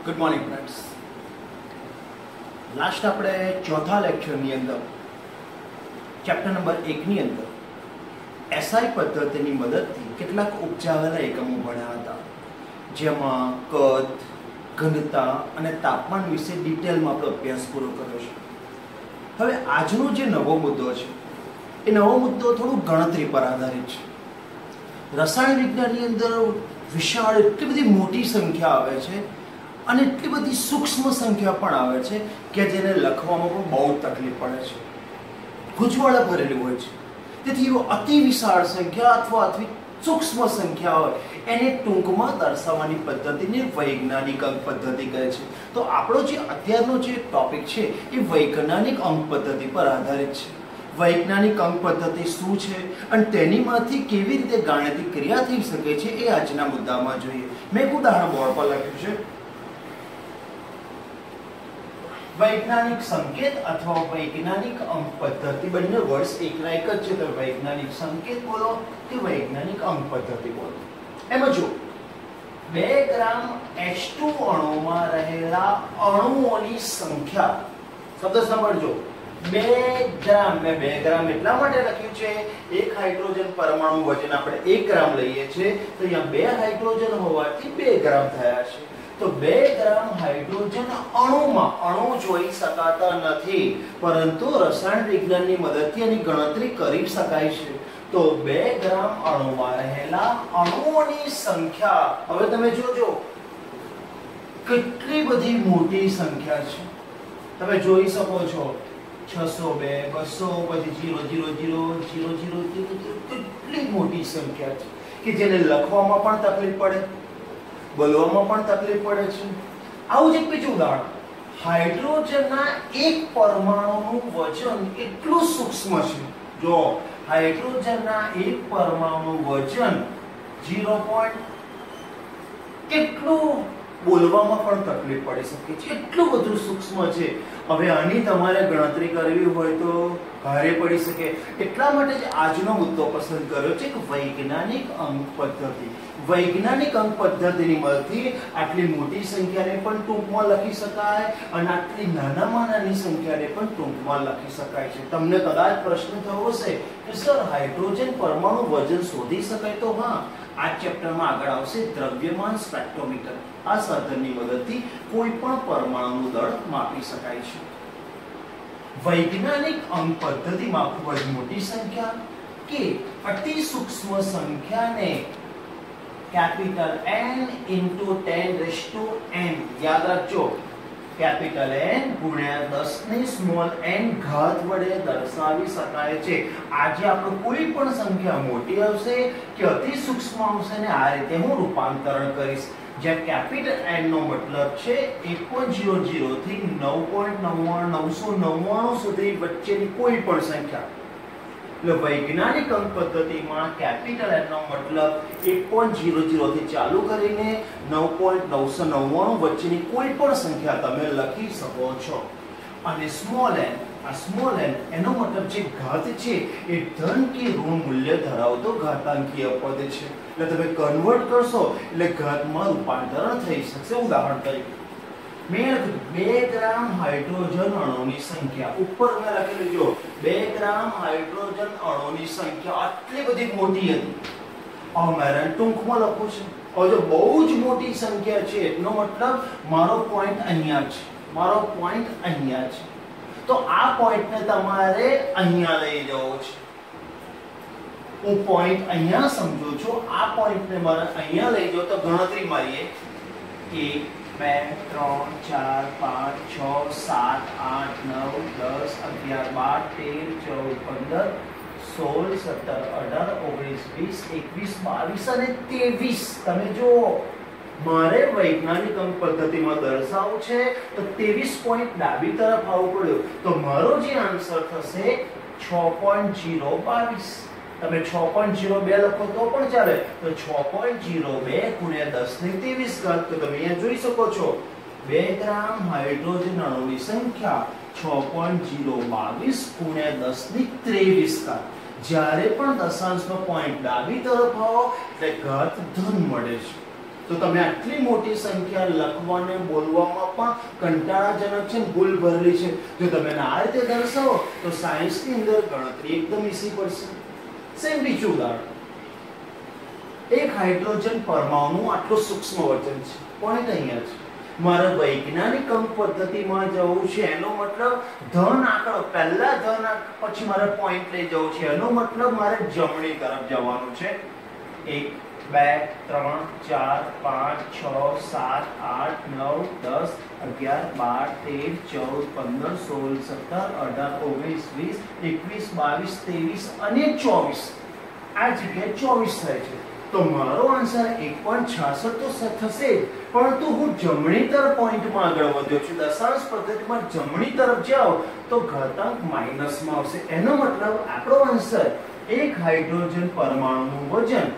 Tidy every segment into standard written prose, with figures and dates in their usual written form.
Good morning friends. Last આપણે ચોથા લેક્ચરની અંદર ચેપ્ટર નંબર 1 ની અંદર એસઆઈ પદ્ધતિની મદદથી કેટલાક ઉપજાવેલા એકમો ભણ્યા હતા, જેમાં કદ, ઘનતા અને તાપમાન વિશે ડિટેલમાં આપણો અભ્યાસ પૂરો કર્યો છે. હવે આજનો જે નવો મુદ્દો છે એ નવો મુદ્દો થોડું ગણતરી પર આધારિત છે. રસાયણ વિજ્ઞાનની અંદર વિશાળ એટલી બધી મોટી સંખ્યા આવે છે અને એટલી બધી સૂક્ષ્મ સંખ્યા પણ આવે છે કે જેને લખવામાં પણ બહુ તકલીફ પડે છે, ગૂંચવણ ભરેલી હોય છે. તેથી અતિ વિશાળ સંખ્યા અથવા અતિ સૂક્ષ્મ સંખ્યા હોય એને ટૂંકમાં દર્શાવવાની પદ્ધતિને વૈજ્ઞાનિક અંક પદ્ધતિ કહે છે. તો આપણો જે અત્યારનો જે ટોપિક છે એ વૈજ્ઞાનિક અંક પદ્ધતિ પર આધારિત છે. વૈજ્ઞાનિક અંક પદ્ધતિ શું છે અને તેનીમાંથી કેવી રીતે ગાણિતિક ક્રિયા થઈ શકે છે એ આજના મુદ્દામાં જોઈએ. મેં એક ઉદાહરણ બોર્ડ પર લખ્યું છે. વૈજ્ઞાનિક સંકેત અથવા વૈજ્ઞાનિક અંક પદ્ધતિ બંને વર્ડ્સ એકના એક જ છે. તો વૈજ્ઞાનિક સંકેત બોલો કે વૈજ્ઞાનિક અંક પદ્ધતિ બોલો. એમાં જો 2 ગ્રામ H2 અણુમાં રહેલા અણુઓની સંખ્યા, શબ્દ સાંભળજો, 2 ગ્રામ. મેં 2 ગ્રામ એટલા માટે લખ્યું છે, એક હાઇડ્રોજન પરમાણુ વજન આપણે 1 ગ્રામ લઈએ છીએ, તો અહીંયા 2 હાઇડ્રોજન હોવાથી 2 ગ્રામ થયા છે. તો 2 ગ્રામ હાઇડ્રોજન અણુમાં, અણુ જોઈ શકાતા નથી પરંતુ રસાયણ વિજ્ઞાનની મદદથી એની ગણતરી કરી શકાય છે. તો 2 ગ્રામ અણુમાં રહેલા અણુઓની સંખ્યા, હવે તમે જોજો કેટલી બધી મોટી સંખ્યા છે. તમે જોઈ શકો છો 602, 200, પછી 0000000, કેટલી મોટી સંખ્યા છે કે જેને લખવામાં પણ તકલીફ પડે, બોલવામાં પણ તકલીફ પડે છે. આવું જ એક બીજું ઉદાહરણ, હાઇડ્રોજનના એક પરમાણુનું વજન એટલું સૂક્ષ્મ છે. જો હાઇડ્રોજનના એક પરમાણુનું વજન 0. કેટલું બોલવામાં પણ તકલીફ પડી શકે છે, એટલું બધું સૂક્ષ્મ છે. હવે આની તમારે ગણતરી કરવી હોય તો ભારે પડી શકે. એટલા માટે જ આજનો મુદ્દો પસંદ કર્યો છે કે વૈજ્ઞાનિક અંક પદ્ધતિ. વૈજ્ઞાનિક અંક પદ્ધતિની મદદથી આટલી મોટી સંખ્યાને પણ ટૂંકમાં લખી શકાય અને આટલી નાનામાં નાની સંખ્યાને પણ ટૂંકમાં લખી શકાય છે. તમને કદાચ પ્રશ્ન થયો હશે કે સર હાઇડ્રોજન પરમાણુ વજન શોધી શકાય? તો હા, આ ચેપ્ટરમાં આગળ આવશે દ્રવ્યમાન સ્પેક્ટ્રોમીટર. આ સાધનની મદદથી કોઈ પણ પરમાણુનું દળ માપી શકાય છે. વૈજ્ઞાનિક અંક પદ્ધતિમાં ખૂબ જ મોટી સંખ્યા કે અતિ સૂક્ષ્મ સંખ્યાને કેપિટલ N into 10⁻⁷ યાદ રાખજો, કેપિટલ N ગુણ્યા 10 ની સ્મોલ n ઘાત વડે દર્શાવી શકાય છે. આજે આપણે કોઈ પણ સંખ્યા મોટી આવશે કે અતિ સૂક્ષ્મ આવશે ને આ રીતે હું રૂપાંતરણ કરીશ. જ્યાં કેપિટલ N નો મતલબ છે 1.00 થી 9.99999 સુધી વચ્ચેની કોઈ પણ સંખ્યા. એટલે વૈજ્ઞાનિક અંક પદ્ધતિમાં કેપિટલ N નો મતલબ 1.00 થી ચાલુ કરીને 9.999 વચ્ચેની કોઈ પણ સંખ્યા તમે લખી શકો છો. અને સ્મોલ n, આ સ્મોલ n એનો મતલબ જે ઘાત છે એ ધન કે ઋણ મૂલ્ય ધરાવતો ઘાતાંકીય પદ છે. એટલે તમે કન્વર્ટ કરશો એટલે ઘાતમાં રૂપાંતરણ થઈ શકશે. ઉદાહરણ તરીકે મેં 2 ગ્રામ હાઇડ્રોજન અણુની સંખ્યા, ઉપર મેં લખેલું જો 2 ગ્રામ હાઇડ્રોજન અણુની સંખ્યા આટલી બધી મોટી હતી. હવે મારે ટૂંકમાં લખવું છે. હવે જો બહુ જ મોટી સંખ્યા છે એનો મતલબ મારો પોઈન્ટ અહીંયા છે, મારો પોઈન્ટ અહીંયા છે. તો આ પોઈન્ટને તમારે અહીંયા લઈ જવો છે. હું પોઈન્ટ અહીંયા સમજો છું, આ પોઈન્ટને મારે અહીંયા લઈ જાવ તો ગણતરી મારીએ 1 2 3 4 5 6 7 8 9 10 11 12 13 14 15 16 17 18 19 20 21 22 અને 23. તમે જો મારે વૈજ્ઞાનિક અંક પદ્ધતિમાં દર્શાવવું છે તો 23 પોઈન્ટ ડાબી તરફ આવવું પડ્યું. તો મારો જે આન્સર થશે 6.022. તમે 6.02 લખો તો પણ ચાલે. તો 6.02 ગુણ્યા 10 ની 23 ઘાત. તો તમે અહીંયા જોઈ શકો છો 2 ગ્રામ હાઇડ્રોજન અણુની સંખ્યા 6.022 ગુણ્યા 10 ની 23 ઘાત. જ્યારે પણ દશાંશનો પોઈન્ટ ડાબી તરફ આવો એટલે ઘાત ધન મળે છે. તો તમે આટલી મોટી સંખ્યા લખવાને બોલવામાં પણ કંટાળાજનક છે, ભૂલ ભરેલી છે. જો તમે આ રીતે દર્શાવો તો સાયન્સની અંદર ગણતરી એકદમ ઈઝી પડશે. સેમ બીજું ઉદાહરણ, એક હાઇડ્રોજન પરમાણુનું આટલું સૂક્ષ્મ વજન છે, પોઈન્ટ અહીંયા છે. મારે વૈજ્ઞાનિક અંક પદ્ધતિમાં જવું છે, એનો મતલબ ધન આંકડો, પહેલા ધન આંકડો પછી મારે પોઈન્ટ લઈ જવું છે, એનો મતલબ મારે જમણી તરફ જવાનું છે. 1 2 3 4 5 6 7 8 9 10 11 12 13 14 15 16 17 18 19 20 21 22 23 અને 24. આ જગ્યાએ 24 થાય છે. તો મારો આન્સર 1.66 તો થશે, પરંતુ હું જમણી તરફ પોઈન્ટમાં આગળ વધ્યો છું. દશાંશ પદ્ધતિમાં જમણી તરફ જાઓ તો ઘાતાંક માઈનસમાં આવશે. એનો મતલબ આપણો આન્સર એક હાઇડ્રોજન પરમાણુનું વજન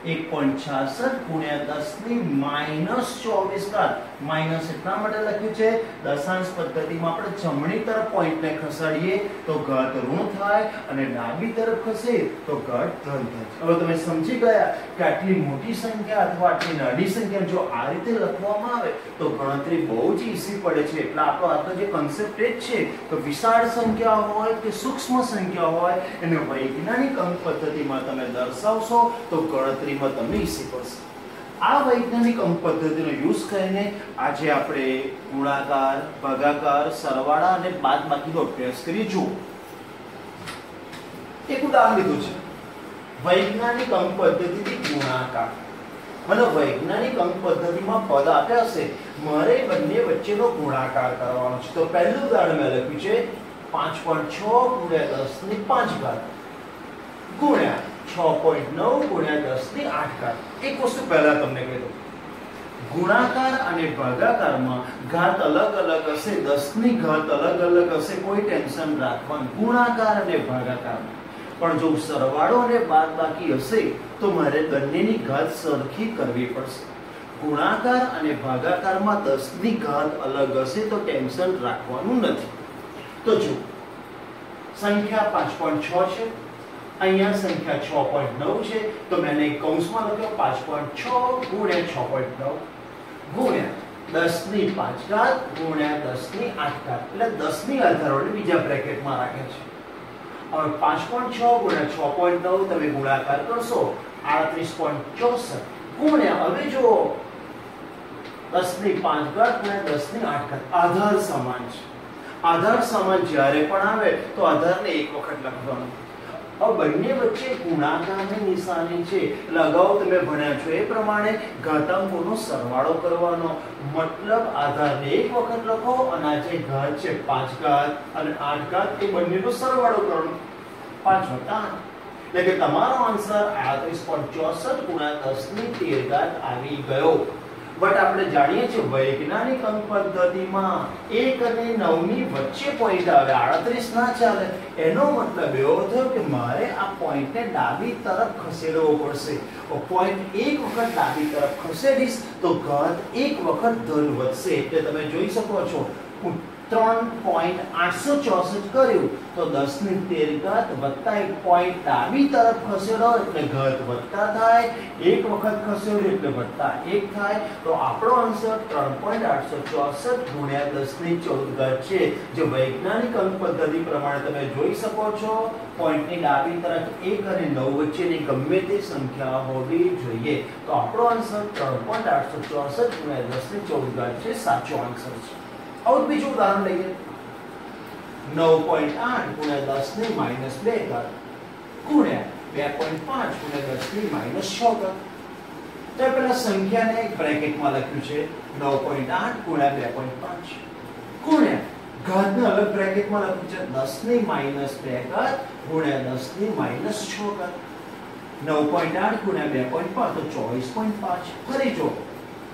1.66 ગુણ્યા 10 ની -24 ઘાત. માઈનસ એટલા માટે લખ્યું છે, દશાંશ પદ્ધતિમાં આપણે જમણી તરફ પોઈન્ટને ખસાડીએ તો ઘાત ઋણ થાય અને ડાબી તરફ ખસે તો ઘાત ધન થાય. હવે તમે સમજી ગયા કે આટલી મોટી સંખ્યા અથવા આટલી નાની સંખ્યા જો આ રીતે લખવામાં આવે તો ગણતરી બહુ જ ઈઝી પડે છે. એટલે આપણો આજનો જે કન્સેપ્ટ એ જ છે કે વિશાળ સંખ્યા હોય કે સૂક્ષ્મ સંખ્યા હોય એને વૈજ્ઞાનિક અંક પદ્ધતિમાં તમે દર્શાવશો તો ગણતરીમાં તમને ઈઝી પડશે. આ વૈજ્ઞાનિક અંક પદ્ધતિનો યુઝ કરીને આજે આપણે ગુણાકાર, ભાગાકાર, સરવાળા અને બાદબાકીનો અભ્યાસ કરીએ. જુઓ, એક ઉદાહરણ લીધું છે, વૈજ્ઞાનિક અંક પદ્ધતિથી ગુણાકાર. મને વૈજ્ઞાનિક અંક પદ્ધતિમાં પદ આપ્યા હશે, મારે બંને વચ્ચેનો ગુણાકાર કરવાનો છે. તો પહેલું ઉદાહરણ મેં લખ્યું છે 5.6 ગુણ્યા 10 ની 5 ઘાત ગુણ્યા 6.9 ગુણ્યા 10 ની 8 ઘાત. એક વસ્તુ પહેલા તમને કહી દઉં, ગુણાકાર અને ભાગાકારમાં ઘાત અલગ અલગ હશે, 10 ની ઘાત અલગ અલગ હશે, કોઈ ટેન્શન રાખવાનું ગુણાકાર અને ભાગાકારમાં. પણ જો સરવાળો અને બાદબાકી હશે તો મારે બંનેની ઘાત સરખી કરવી પડશે. ગુણાકાર અને ભાગાકારમાં 10 ની ઘાત અલગ હશે તો ટેન્શન રાખવાનું નથી. તો જો સંખ્યા 5.6 છે, અહીંયા સંખ્યા 6.9 છે, તો મેં એક કૌંસમાં લખ્યો 5.6 ગુણ્યા 6.9 ગુણ્યા 10 ની 5 ઘાત ગુણ્યા 10 ની 8 ઘાત. એટલે 10 ની આધારોને બીજા બ્રેકેટમાં રાખે છે. હવે 5.6 ગુણ્યા 6.9 તમે ગુણાકાર કરશો 38.64 ગુણ્યા, હવે જો 10 ની 5 ઘાત ગુણ્યા 10 ની 8 ઘાત. આધાર સમાન છે. આધાર સમાન જ્યારે પણ આવે તો આધારને એક વખત લખવાનો. હવે બંને વચ્ચે ગુણાકારની નિશાની છે, એટલે અગાઉ તમે ભણ્યા છો એ પ્રમાણે ઘાતાંકોનો સરવાળો કરવાનો. મતલબ આધારને એક વખત લખો અને આ જે ઘાત છે 5 ઘાત અને 8 ઘાત એ બંનેનો સરવાળો કરવાનો. 5 + 8 એટલે કે તમારો આન્સર 38.64 ગુણ્યા 10 ની 13 ઘાત આવી ગયો. બટ આપણે જાણીએ છીએ વૈજ્ઞાનિક અંક પદ્ધતિમાં 1 અને 9 ની વચ્ચે પોઈન્ટ આવે, 38 ના ચાલે. એનો મતલબ એવો થયો કે મારે આ પોઈન્ટને ડાબી તરફ ખસેડવો પડશે. પોઈન્ટ એક વખત ડાબી તરફ ખસેડીશ તો ઘાત એક વખત ધન વધશે. એટલે તમે જોઈ શકો છો 3.864 કર્યું તો 10 ની 13 ઘાત વત્તા એક પોઈન્ટ ડાબી તરફ ખસેડો એટલે ઘાત વધતા થાય, એક વખત ખસેડો એટલે વત્તા 1 થાય. તો આપણો આન્સર 3.864 ગુણ્યા 10 ની 14 ઘાત છે. જે વૈજ્ઞાનિક અંક પદ્ધતિ પ્રમાણે તમે જોઈ શકો છો પોઈન્ટની ડાબી તરફ 1 અને 9 વચ્ચેની ગમે તે સંખ્યા હોવી જોઈએ. તો આપણો આન્સર 3.864 ગુણ્યા 10 ની 14 ઘાત છે, સાચો આન્સર છે. और બીજું ઉદાહરણ લઈએ 9.8 ગુણ્યા 10 ની -2 ઘાત ગુણ્યા 2.5 ગુણ્યા 10 ની -6 ઘાત. તો પેલા સંખ્યાને એક બ્રેકેટમાં લખ્યું છે 9.8 ગુણ્યા 2.5 ગુણ્યા ઘાતને અલગ બ્રેકેટમાં લખ્યું છે 10 ની -2 ઘાત ગુણ્યા 10 ની -6 ઘાત. 9.8 ગુણ્યા 2.5 તો 24.5. ફરી જો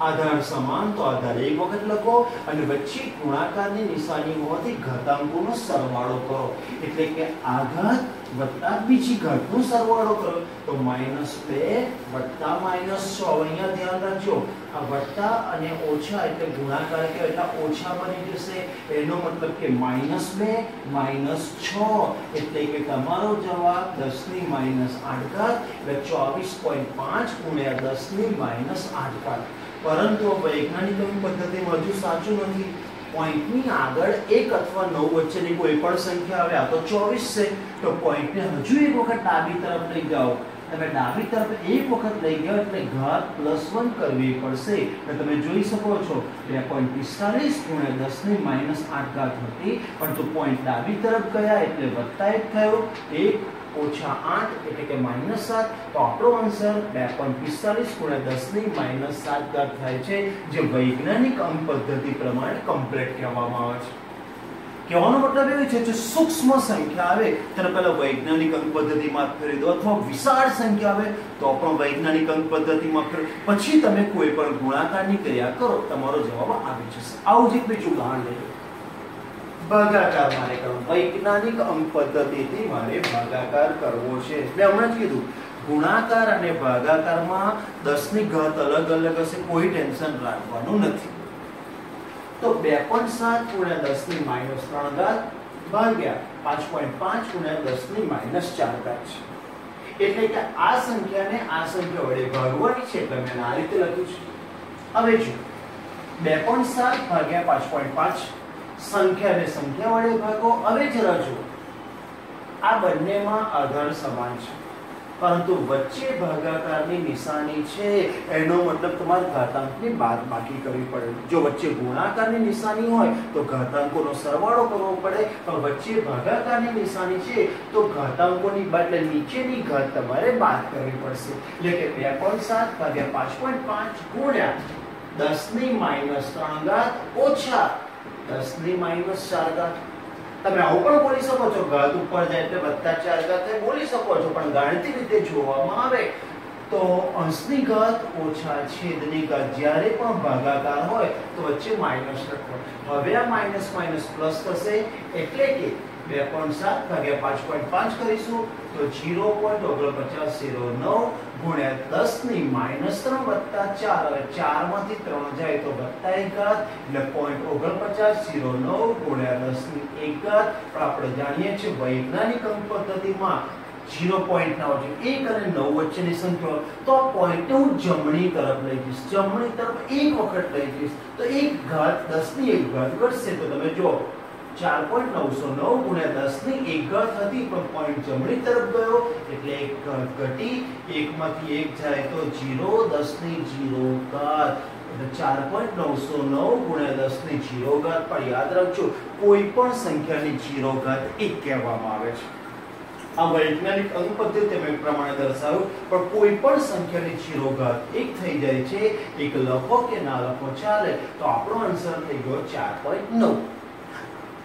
આધાર સમાન તો આધાર એક વખત લખો અને વચ્ચે ગુણાકારની નિશાની હોવાથી ઘાતાંકોનો સરવાળો કરો, એટલે કે આ ઘાત વત્તા બીજી ઘાતનો સરવાળો કરો તો -2 વત્તા -6. અહીંયા ધ્યાન રાખજો, આ વત્તા અને ઓછા એટલે ગુણાકાર કે એટલે ઓછા બની જશે, એનો મતલબ કે -2 -6 એટલે કે તમારો જવાબ 10 ની -8 ઘાત એટલે 24.5 ગુણ્યા 10 ની -8 ઘાત. પરંતુ વૈજ્ઞાનિક પદ્ધતિમાં હજુ સાચું નથી. પોઈન્ટની આગળ 1 અથવા 9 વચ્ચેની કોઈ પણ સંખ્યા આવે, આ તો 24 છે, તો પોઈન્ટને હજુ એક વખત ડાબી તરફ લઈ જાઓ. તમે ડાબી તરફ એક વખત લઈ ગયા એટલે ઘાત +1 કરવી પડશે. એટલે તમે જોઈ શકો છો 2.45 ગુણ્યા 10 ની -8 ઘાત હતી, પરંતુ પોઈન્ટ ડાબી તરફ ગયા એટલે +1 થયો, 1 ઓછા 8 એટલે કે -7. તો આપણો આન્સર 2.45 ગુણ્યા 10 ની -7 ઘાત થાય છે, જે વૈજ્ઞાનિક અંક પદ્ધતિ પ્રમાણે કમ્પ્લીટ કહેવામાં આવે છે. કહેવાનો મતલબ એ છે કે સૂક્ષ્મ સંખ્યા આવે ત્યારે પહેલા વૈજ્ઞાનિક અંક પદ્ધતિમાં ફેરવી દો, અથવા વિશાળ સંખ્યા આવે તો પણ વૈજ્ઞાનિક અંક પદ્ધતિમાં ફેરવો, પછી તમે કોઈ પણ ગુણાકારની ક્રિયા કરો, તમારો જવાબ આવી જશે. આવું જ એક બીજું ઉદાહરણ લઈએ. ભાગાકાર મારે કરવો, વૈજ્ઞાનિક અંક પદ્ધતિથી મારે ભાગાકાર કરવો છે. મેં હમણાં જ કીધું ગુણાકાર અને ભાગાકારમાં 10 ની ઘાત અલગ અલગ હશે, કોઈ ટેન્શન રાખવાનું નથી. તો 2.7 ગુણ્યા 10 ની -3 ઘાત ભાગ્યા 5.5 ગુણ્યા 10 ની -4 ઘાત છે. એટલે કે આ સંખ્યાને આ સંખ્યા વડે ભાગવાની છે, એટલે મેં આ રીતે લખ્યું છે. હવે જો 2.7 ભાગ્યા 5.5 સંખ્યાને સંખ્યા વડે ભાગો. હવે જરા જુઓ, આ બંનેમાં આધાર સમાન છે, પરંતુ વચ્ચે ભાગાકારની નિશાની છે, એનો મતલબ તમારે ઘાતાંકની બાદબાકી કરવી પડે. જો વચ્ચે ગુણાકારની નિશાની હોય તો ઘાતાંકોનો સરવાળો કરવો પડે, પણ વચ્ચે ભાગાકારની નિશાની છે તો ઘાતાંકોની બાદ એટલે નીચેની ઘાત તમારે બાદ કરવી પડશે. એટલે કે 2.7 ભાગ્યા 5.5 ગુણ્યા 10 ની -3 ઘાત ઓછા 10 ની -4 ઘાત. તમે આવું પણ બોલી શકો છો, ઘાત ઉપર જાય એટલે +4 ઘાત થાય, બોલી શકો છો, પણ ગાણિતિક રીતે જોવામાં આવે તો અંશની ઘાત ઓછા છેદની ઘાત જ્યારે પણ ભાગાકાર હોય તો વચ્ચે માઈનસ લખો. હવે આ માઈનસ માઈનસ પ્લસ થશે, એટલે કે 2.7 ભાગ્યા 5.5 કરીશું તો 0.4909 ગુણ્યા 10 ની -3 વત્તા 4. હવે 4 માંથી 3 જાય તો +1 ઘાત એટલે 0.4909 ગુણ્યા 10 ની 1 ઘાત. પણ આપણે જાણીએ છીએ વૈજ્ઞાનિક અંક પદ્ધતિમાં 0 પોઈન્ટ ના હોય, 1 અને 9 વચ્ચેની સંખ્યા તો આ પોઈન્ટને હું જમણી તરફ લઈ જઈશ, જમણી તરફ એક વખત લઈ જઈશ તો 1 ઘાત 10 ની 1 ઘાત ઘટશે. તો તમે જો 4.909 ગુણ્યા 10 ની 1 ઘાત હતી, પણ પોઈન્ટ જમણી તરફ ગયો એટલે 1 ઘાત ઘટી, 1 માંથી 1 જાય તો 0, 10 ની 0 ઘાત એટલે 4.909 ગુણ્યા 10 ની 0 ઘાત. પણ યાદ રાખજો, કોઈ પણ સંખ્યાની 0 ઘાત 1 કહેવામાં આવે છે. આ વૈજ્ઞાનિક અંક પદ્ધતિ મેં પ્રમાણે દર્શાવ્યું, પણ કોઈ પણ સંખ્યાની 0 ઘાત 1 થઈ જાય છે. એક લખો કે ના લખો ચાલે. તો આપણો આન્સર થઈ ગયો 4.9.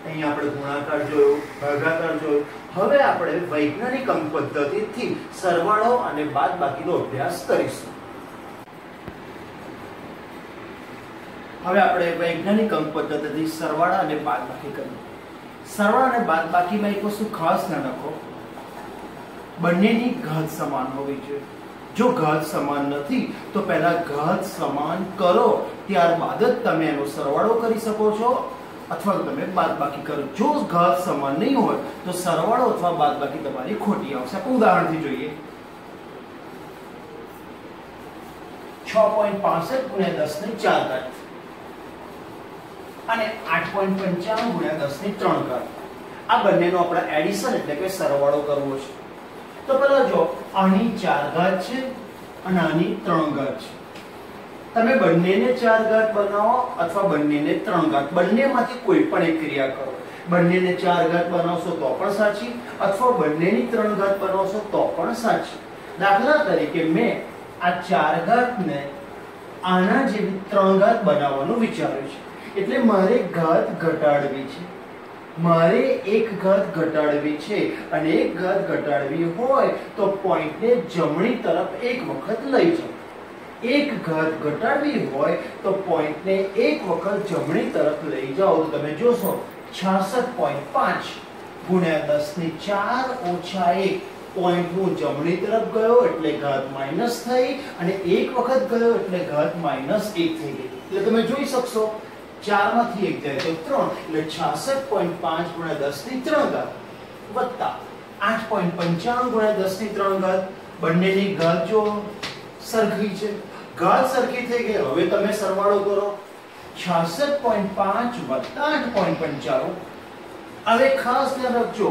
અહીંયા આપણે ગુણાકાર જોયો, ભાગાકાર જોયો. હવે આપણે વૈજ્ઞાનિક અંક પદ્ધતિથી સરવાળો અને બાદબાકીનો અભ્યાસ કરીશું. હવે આપણે વૈજ્ઞાનિક અંક પદ્ધતિથી સરવાળા અને બાદબાકી કરીએ. સરવાળા અને બાદબાકીમાં એક વસ્તુ ખાસ ન રાખો, બંનેની ઘાત સમાન હોવી જોઈએ. જો ઘાત સમાન નથી તો પહેલા ઘાત સમાન કરો, ત્યારબાદ જ તમે એનો સરવાળો કરી શકો છો અથવા તમે બાદબાકી કરો. જો ઘાત સમાન નહીં હોય તો સરવાળો અથવા બાદબાકી તમારી ખોટી આવશે. આપણે ઉદાહરણથી જોઈએ. 6.65 ગુણ્યા 10 ની 4 ઘાત અને 8.95 ગુણ્યા 10 ની 3 ઘાત. આ બંનેનો આપણે એડિશન એટલે કે સરવાળો કરવો છે. તો પહેલા જો આની 4 ઘાત છે અને આની 3 ઘાત છે. તમે બંનેને 4 ઘાત બનાવો અથવા બંનેને 3 ઘાત, બંનેમાંથી કોઈ પણ એક ક્રિયા કરો. બંનેને 4 ઘાત બનાવશો તો પણ સાચી, અથવા બંનેની 3 ઘાત બનાવશો તો પણ સાચી. દાખલા તરીકે મેં આ 4 ઘાતને આના જેવી 3 ઘાત બનાવવાનું વિચાર્યું છે. એટલે મારે ઘાત ઘટાડવી છે, મારે એક ઘાત ઘટાડવી છે, અને એક ઘાત ઘટાડવી હોય તો પોઈન્ટને જમણી તરફ એક વખત લઈ જાઓ. એક ઘાત ઘટાડવી હોય તો પોઈન્ટને એક વખત જમણી તરફ લઈ જાઓ તો તમે જોશો 66.5 ગુણ્યા 10 ની 4 ઓછા 1 પોઈન્ટ હું જમણી તરફ ગયો એટલે ઘાત માઈનસ થઈ અને એક વખત ગયો એટલે ઘાત માઈનસ 1 થઈ ગઈ. એટલે તમે જોઈ શકશો 4 માંથી 1 જાય તો 3 એટલે 66.5 ગુણ્યા 10 ની 3 ઘાત વત્તા 8.95 ગુણ્યા 10 ની 3 ઘાત. બંનેની ઘાત જો સરખી છે, ઘાત સરખી થઈ ગઈ. હવે તમે સરવાળો કરો 66.5 વત્તા 8.95. હવે ખાસ ધ્યાન રાખજો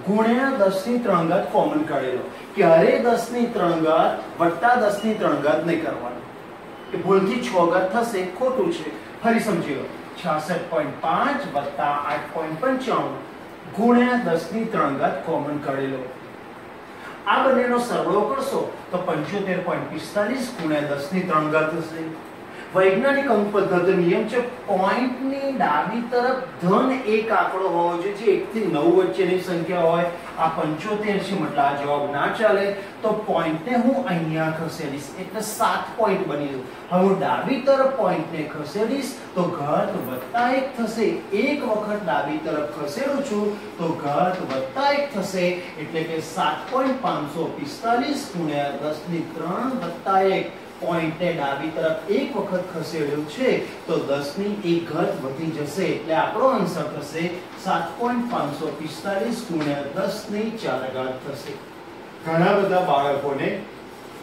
ગુણ્યા 10 ની 3 ઘાત કોમન કાઢેલો. ક્યારે 10 ની 3 ઘાત વત્તા 10 ની 3 ઘાત નહીં કરવાનું, કે ભૂલથી 6 ઘાત થશે, ખોટું છે. ફરી સમજી લો 66.5 વત્તા 8.95 ગુણ્યા 10 ની 3 ઘાત કોમન કાઢેલો. આ બંનેનો સરવાળો કરશો તો 75.45 ગુણ્યા 10 ની 3 ઘાત થશે. વૈજ્ઞાનિક અંક પદ્ધતિનો નિયમ છે પોઈન્ટની ડાબી તરફ ધન એક આંકડો હોવો જોઈએ જે 1 થી 9 વચ્ચેની સંખ્યા હોય. આ 75 છે મતલબ આ જવાબ ના ચાલે તો પોઈન્ટને હું અહીંયા ખસેડીશ એટલે 7 પોઈન્ટ બની જશે. હવે હું ડાબી તરફ પોઈન્ટને ખસેડીશ તો ઘાત વત્તા 1 થશે. એક વખત ડાબી તરફ ખસેડું છું તો ઘાત વત્તા 1 થશે એટલે કે 7.545 ગુણ્યા 10 ની 3 વત્તા 1. પોઈન્ટને ડાબી તરફ એક વખત ખસેડ્યું છે તો 10 ની 1 ઘાત વધી જશે એટલે આપણો આન્સર થશે 7.545 ગુણ્યા 10 ની 4 ઘાત થશે. ઘણા બધા બાળકોને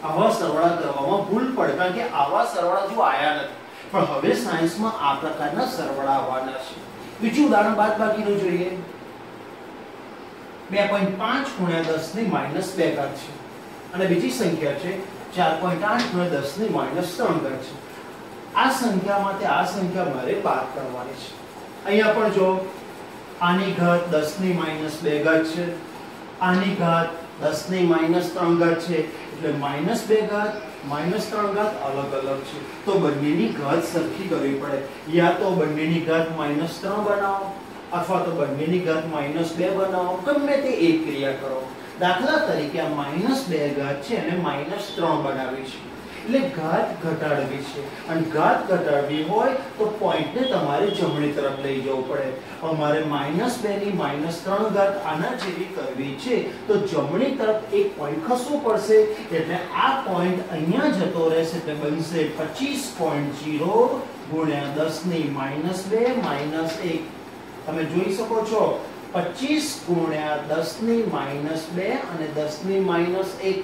આવા સરવાળા કરવામાં ભૂલ પડે કારણ કે આવા સરવાળા જો આયા નથી, પણ હવે સાયન્સમાં આ પ્રકારના સરવાળા આવવાના છે. બીજું ઉદાહરણ બાદબાકીનું જોઈએ. 2.5 ગુણ્યા 10 ની -2 ઘાત છે અને બીજી સંખ્યા છે 4.8 ગુણ્યા 10 ની -3 ઘાત છે. આ સંખ્યામાંથી આ સંખ્યા મારે બાદ કરવાની છે. અહીંયા પણ જો આની ઘાત 10 ની -2 ઘાત છે, આની ઘાત 10 ની -3 ઘાત છે એટલે -2 ઘાત -3 ઘાત અલગ અલગ છે તો બંનેની ઘાત સરખી કરવી પડે. યા તો બંનેની ઘાત -3 બનાવો અથવા તો બંનેની ઘાત -2 બનાવો, ગમે તે એક ક્રિયા કરો. દાખલા તરીકે આ -2 ઘાત છે અને -3 બનાવી છે એટલે ઘાત ઘટાડવી છે અને ઘાત ઘટાડવી હોય તો પોઈન્ટને તમારે જમણી તરફ લઈ જવું પડે. અમારે -2 ની -3 ઘાત આના જેવી કરવી છે તો જમણી તરફ એક પોઈન્ટ ખસવું પડશે એટલે આ પોઈન્ટ અહીંયા જતો રહેશે એટલે બનશે 25.0 ગુણ્યા 10 ની -2 -1. તમે જોઈ શકો છો 25 ગુણ્યા 10 ની -2 અને 10 ની -1.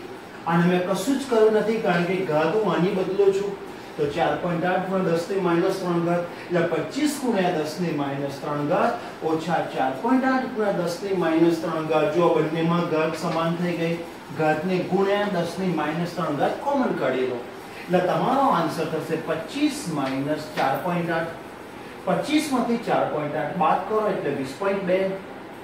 આને મેં કશું જ કર્યું નથી કારણ કે ઘાત હું આની બદલું છું તો 4.8 ગુણ્યા 10 ની -3 ઘાત એટલે 25 ગુણ્યા 10 ની -3 ઘાત ઓછા 4.8 ગુણ્યા 10 ની -3 ઘાત. જો બંનેમાં ઘાત સમાન થઈ ગઈ, ઘાતને ગુણ્યા 10 ની -3 ઘાત કોમન કાઢી લો એટલે તમારો આન્સર થશે 25 - 4.8. 25 માંથી 4.8 બાદ કરો એટલે 20.2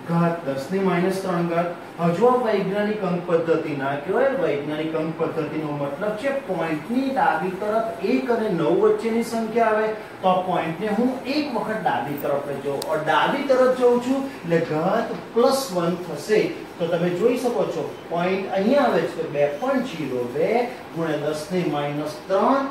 ઘાત 10 ની -3 ઘાત. હજુ આ વૈજ્ઞાનિક અંક પદ્ધતિ ના કહેવાય. વૈજ્ઞાનિક અંક પદ્ધતિનો મતલબ છે પોઈન્ટની ડાબી તરફ 1 અને 9 વચ્ચેની સંખ્યા આવે તો આ પોઈન્ટને હું એક વખત ડાબી તરફ લઈ જાઉં અને ડાબી તરફ જઉં છું એટલે ઘાત +1 થશે. તો તમે જોઈ શકો છો પોઈન્ટ અહીંયા આવે છે 2.02 ગુણ્યા 10 ની -3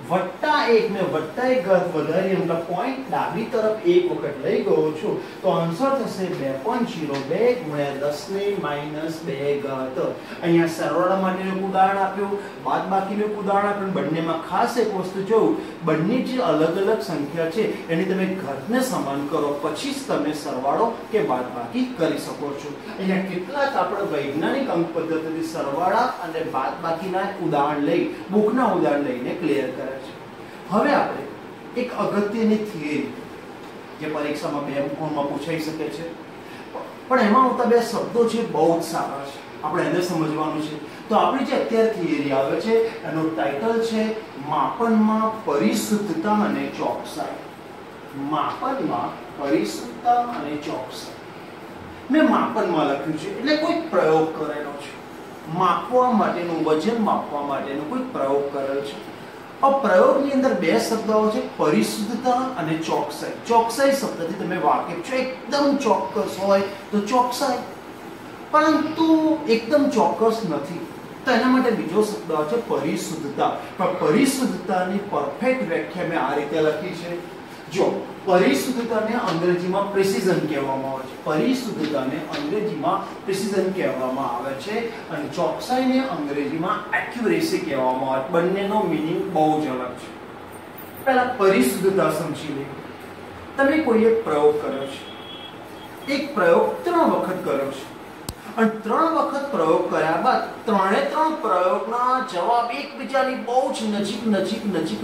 વત્તા 1 ને વત્તા 1 ઘાત વધારી એટલે પોઈન્ટ ડાબી તરફ એક વખત લઈ ગયો છું તો આન્સર થશે 2.02 ગુણ્યા 10 ની -2 ઘાત. અહીંયા સરવાળા માટેનું એક ઉદાહરણ આપ્યું, બાદબાકીનું એક ઉદાહરણ આપ્યું. બંનેમાં ખાસ એક વસ્તુ જોઉં, બંને જે અલગ અલગ સંખ્યા છે એની તમે ઘાતને સમાન કરો પછી જ તમે સરવાળો કે બાદબાકી કરી શકો છો. અહીંયા કેટલાક આપણે વૈજ્ઞાનિક અંક પદ્ધતિથી સરવાળા અને બાદબાકીના ઉદાહરણ લઈ બુકના ઉદાહરણ લઈને ક્લિયર કરે છે. હવે આપણે એક અગત્યની થિયરી જે પરીક્ષામાં 2 ગુણમાં પૂછાઈ શકે છે પણ એમાં આવતા 2 શબ્દો છે બહુ જ સારા છે, આપણે એને સમજવાનું છે. તો આપણી જે અત્યારે થિયરી આવે છે એનું ટાઇટલ છે માપનમાં પરિશુદ્ધતા અને ચોકસાઈ. માપનમાં પરિશુદ્ધતા અને ચોકસાઈ મેં માપનમાં લખ્યું છે એટલે કોઈ પ્રયોગ કરેલો છે. માપવા માટેનું વજન માપવા માટેનો કોઈ પ્રયોગ કરેલો છે. આ પ્રયોગની અંદર 2 શબ્દો છે પરિશુદ્ધતા અને ચોકસાઈ. ચોકસાઈ શબ્દથી તમે વાકેફ છો, એકદમ ચોક્કસ હોય તો ચોકસાઈ, પરંતુ એકદમ ચોક્કસ નથી. તો એના માટે બીજો શબ્દ આવે છે પરિશુદ્ધતા. પણ પરિશુદ્ધતાની પરફેક્ટ વ્યાખ્યા મેં આ રીતે લખી છે. જો પરિશુદ્ધતાને અંગ્રેજીમાં પ્રિસિઝન કહેવામાં આવે છે. પરિશુદ્ધતાને અંગ્રેજીમાં પ્રિસિઝન કહેવામાં આવે છે અને ચોકસાઈને અંગ્રેજીમાં એક્યુરેસી કહેવામાં આવે છે. બંનેનો મીનિંગ બહુ જ અલગ છે. પહેલા પરિશુદ્ધતા સમજી લઈએ. તમે કોઈ એક પ્રયોગ કર્યો છે. એક પ્રયોગ 3 વખત કર્યો છે અને 3 વખત પ્રયોગ કર્યા બાદ ત્રણે 3 પ્રયોગના જવાબ એકબીજાની બહુ જ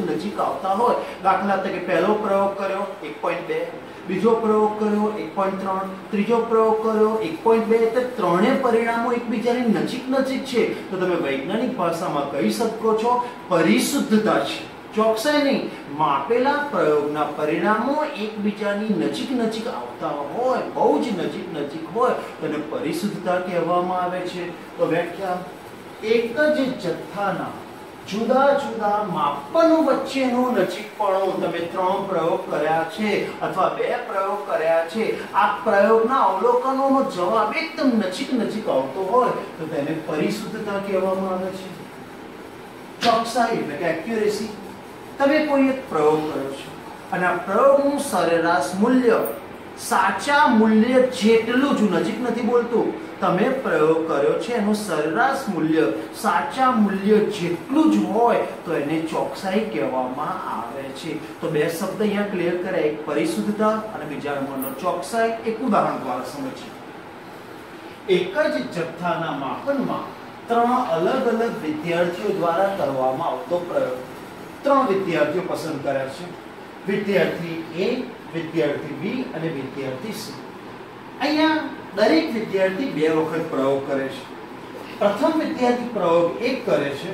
નજીક આવતા હોય. દાખલા તરીકે પહેલો પ્રયોગ કર્યો 1.2, બીજો પ્રયોગ કર્યો 1.3, ત્રીજો પ્રયોગ કર્યો 1.2, તો ત્રણે પરિણામો એકબીજાની નજીક છે. તો તમે વૈજ્ઞાનિક ભાષામાં કહી શકો છો પરિશુદ્ધતા છે. ચોકસાઈ નહીં, માપેલા પ્રયોગના પરિણામો એકબીજાની નજીક આવતા હોય, બહુ જ નજીક હોય, તેને પરિશુદ્ધતા કહેવામાં આવે છે. તો વ્યાખ્યા: એક જ જથ્થાના જુદા માપન વચ્ચેનો નજીકપણો. તમે 3 પ્રયોગ કર્યા છે અથવા 2 પ્રયોગ કર્યા છે, આ પ્રયોગના અવલોકનોનો જવાબ એકદમ નજીક આવતો હોય તો તેને પરિશુદ્ધતા કહેવામાં આવે છે. ચોકસાઈ એટલે કે એક્યુરેસી. તમે કોઈ એક પ્રયોગ કર્યો છે અને આ પ્રયોગનું સરેરાશ મૂલ્ય સાચા મૂલ્ય જેટલું જ, નજીક નથી બોલતું, તમે પ્રયોગ કર્યો છે એનું સરેરાશ મૂલ્ય સાચા મૂલ્ય જેટલું જ હોય તો એને ચોકસાઈ કહેવામાં આવે છે. તો 2 શબ્દ અહીંયા ક્લિયર કર્યા, એક પરિશુદ્ધતા અને બીજા નંબરનો ચોકસાઈ. એક ઉદાહરણ દ્વારા સમજીએ. એક જ જથ્થાના માપનમાં 3 અલગ વિદ્યાર્થીઓ દ્વારા કરવામાં આવતો પ્રયોગ. 3 વિદ્યાર્થીઓ પસંદ કર્યા છે. વિદ્યાર્થી A, વિદ્યાર્થી B અને વિદ્યાર્થી C. અહીંયા દરેક વિદ્યાર્થી 2 વખત પ્રયોગ કરે છે. પ્રથમ વિદ્યાર્થી પ્રયોગ 1 કરે છે,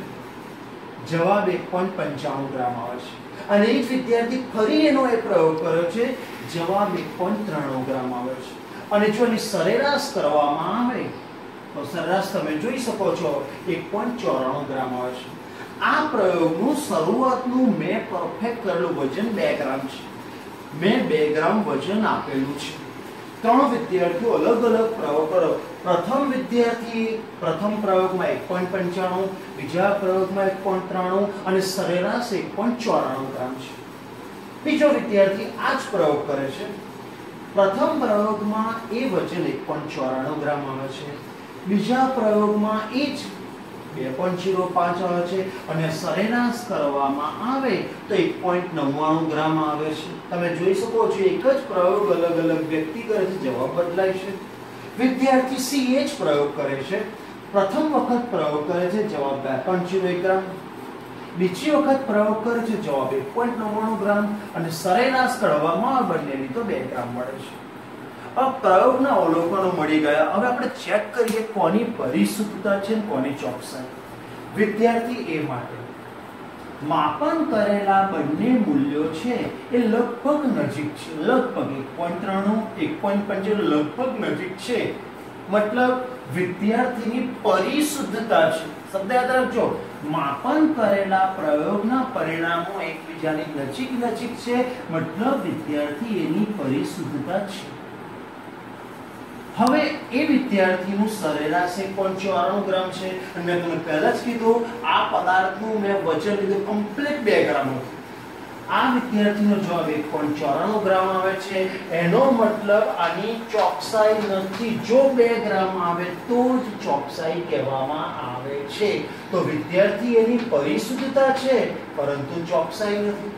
જવાબ 1.95 ગ્રામ આવે છે. અને એક વિદ્યાર્થી ફરી એનો એ પ્રયોગ કર્યો છે, જવાબ 1.93 ગ્રામ આવે છે. અને જો એની સરેરાશ કરવામાં આવે તો સરેરાશ તમે જોઈ શકો છો 1.94 ગ્રામ આવે છે. આ પ્રયોગનું શરૂઆતનું મેં પરફેક્ટ કરેલું વજન 2 ગ્રામ છે. મેં 2 ગ્રામ વજન આપેલું છે. 3 વિદ્યાર્થીઓ અલગ પ્રયોગ કરો. પ્રથમ વિદ્યાર્થી પ્રથમ પ્રયોગમાં 1.95, બીજા પ્રયોગમાં 1.93 અને સરેરાશ 1.94 ગ્રામ છે. બીજો વિદ્યાર્થી આ જ પ્રયોગ કરે છે. પ્રથમ પ્રયોગમાં એ વજન 1.94 ગ્રામ આવે છે, બીજા પ્રયોગમાં એ જ 2.05 આવે છે અને સરેરાશ કરવામાં આવે તો 1.99 ગ્રામ આવે છે. તમે જોઈ શકો છો એક જ પ્રયોગ અલગ વ્યક્તિ કરે છે, જવાબ બદલાય છે. વિદ્યાર્થી C એ જ પ્રયોગ કરે છે. પ્રથમ વખત પ્રયોગ કરે છે, જવાબ 2.01 ગ્રામ. બીજી વખત પ્રયોગ કરે છે, જવાબ 1.99 ગ્રામ અને સરેરાશ કરવામાં આવે બંનેની તો 2 ગ્રામ મળે છે. अब પ્રયોગના અવલોકનો મળી ગયા. હવે આપણે ચેક કરીએ કોની પરિશુદ્ધતા છે અને કોની ચોકસાઈ. વિદ્યાર્થી A માટે માપન કરેલા બંને મૂલ્યો છે એ લગભગ નજીક છે. લગભગ 1.93, 1.95 લગભગ નજીક છે. મતલબ વિદ્યાર્થીની પરિશુદ્ધતા છે. શબ્દ યાદ રાખજો, માપન કરેલા પ્રયોગના પરિણામો એકબીજાની નજીક છે, મતલબ વિદ્યાર્થી એની પરિશુદ્ધતા છે. હવે એ વિદ્યાર્થીનું સરેરાશ 1.94 ગ્રામ છે અને મેં તમને પહેલા જ કીધું આ પદાર્થનું મેં વજન લીધું કમ્પ્લીટ 2 ગ્રામ હતું. આ વિદ્યાર્થીનો જવાબ 1.94 ગ્રામ આવે છે. એનો મતલબ આની ચોકસાઈ નથી. જો 2 ગ્રામ આવે તો જ ચોકસાઈ કહેવામાં આવે છે. તો વિદ્યાર્થી એની પરિશુદ્ધતા છે પરંતુ ચોકસાઈ નથી.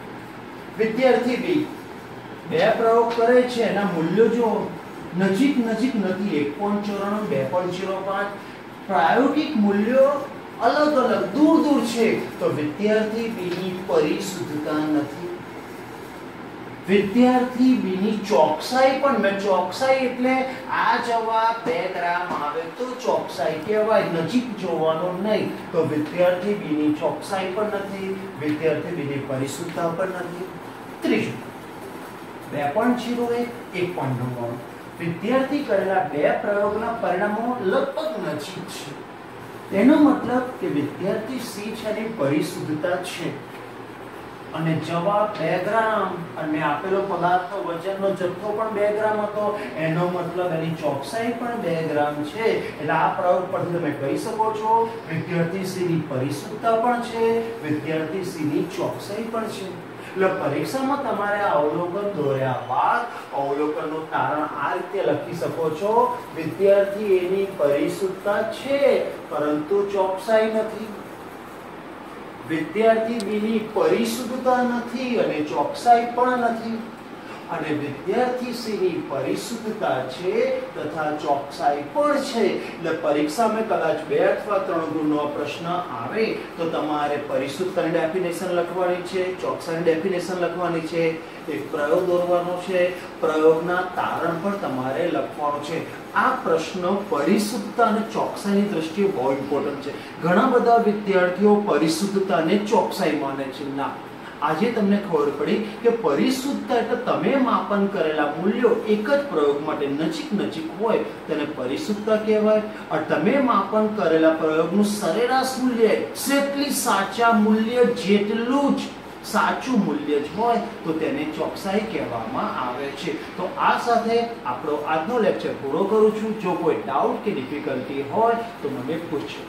વિદ્યાર્થી B 2 પ્રયોગ કરે છે, એના મૂલ્યો જો નજીક નથી, 1.94, 2.05, પ્રાયોગિક મૂલ્યો અલગ દૂર છે. તો વિદ્યાર્થી B ની પરિશુદ્ધતા નથી. વિદ્યાર્થી B ની ચોકસાઈ પણ, મેં ચોકસાઈ એટલે આ જવાબ 2 ગ્રામ આવે તો ચોકસાઈ કહેવાય, નજીક જોવાનો નહીં. તો વિદ્યાર્થી B ની ચોકસાઈ પણ નથી, વિદ્યાર્થી B ની પરિશુદ્ધતા પણ નથી. ત્રીજું 2.01, 1.99 વિદ્યાર્થી કરેલા 2 પ્રયોગના પરિણામો લગભગ નજીક છે. તેનો મતલબ કે વિદ્યાર્થી C છે એની પરિશુદ્ધતા છે. અને જવાબ 2 ગ્રામ અને આપેલો પદાર્થનો વજનનો જથ્થો પણ 2 ગ્રામ હતો, એનો મતલબ એની ચોકસાઈ પણ 2 ગ્રામ છે. એટલે આ પ્રયોગ પરથી તમે કહી શકો છો વિદ્યાર્થી સી ની પરિશુદ્ધતા પણ છે, વિદ્યાર્થી સી ની ચોકસાઈ પણ છે. એટલે પરીક્ષામાં તમારે આ અવલોકન દોર્યા બાદ અવલોકનનું તારણ આ રીતે લખી શકો છો, વિદ્યાર્થી એની પરિશુદ્ધતા છે પરંતુ ચોકસાઈ નથી, વિદ્યાર્થી બી ની પરિશુદ્ધતા નથી અને ચોકસાઈ પણ નથી, અને વિદ્યાર્થી સી ની પરિશુદ્ધતા છે તથા ચોકસાઈ પણ છે. એટલે પરીક્ષામાં કદાચ 2 અથવા 3 ગુણનો પ્રશ્ન આવે તો તમારે પરિશુદ્ધતાની ડેફિનેશન લખવાની છે, ચોકસાઈની ડેફિનેશન લખવાની છે, એક પ્રયોગ દોરવાનો છે, પ્રયોગના તારણ પણ તમારે લખવાનું છે. આ પ્રશ્ન પરિશુદ્ધતા અને ચોકસાઈની દ્રષ્ટિએ બહુ ઇમ્પોર્ટન્ટ છે. ઘણા બધા વિદ્યાર્થીઓ પરિશુદ્ધતા અને ચોકસાઈ માને છે. ના, આજે તમને ખબર પડી કે પરિશુદ્ધતા એટલે તમે માપન કરેલા મૂલ્યો એક જ પ્રયોગ માટે નજીક હોય તેને પરિશુદ્ધતા કહેવાય, અને તમે માપન કરેલા પ્રયોગનું સરેરાશ મૂલ્ય એક્ઝેક્ટલી સાચા મૂલ્ય જેટલું જ સાચું મૂલ્ય જ હોય તો તેને ચોકસાઈ કહેવામાં આવે છે. તો આ સાથે આપણો આજનો લેક્ચર પૂરો કરું છું. જો કોઈ ડાઉટ કે ડિફિકલ્ટી હોય તો મને પૂછો.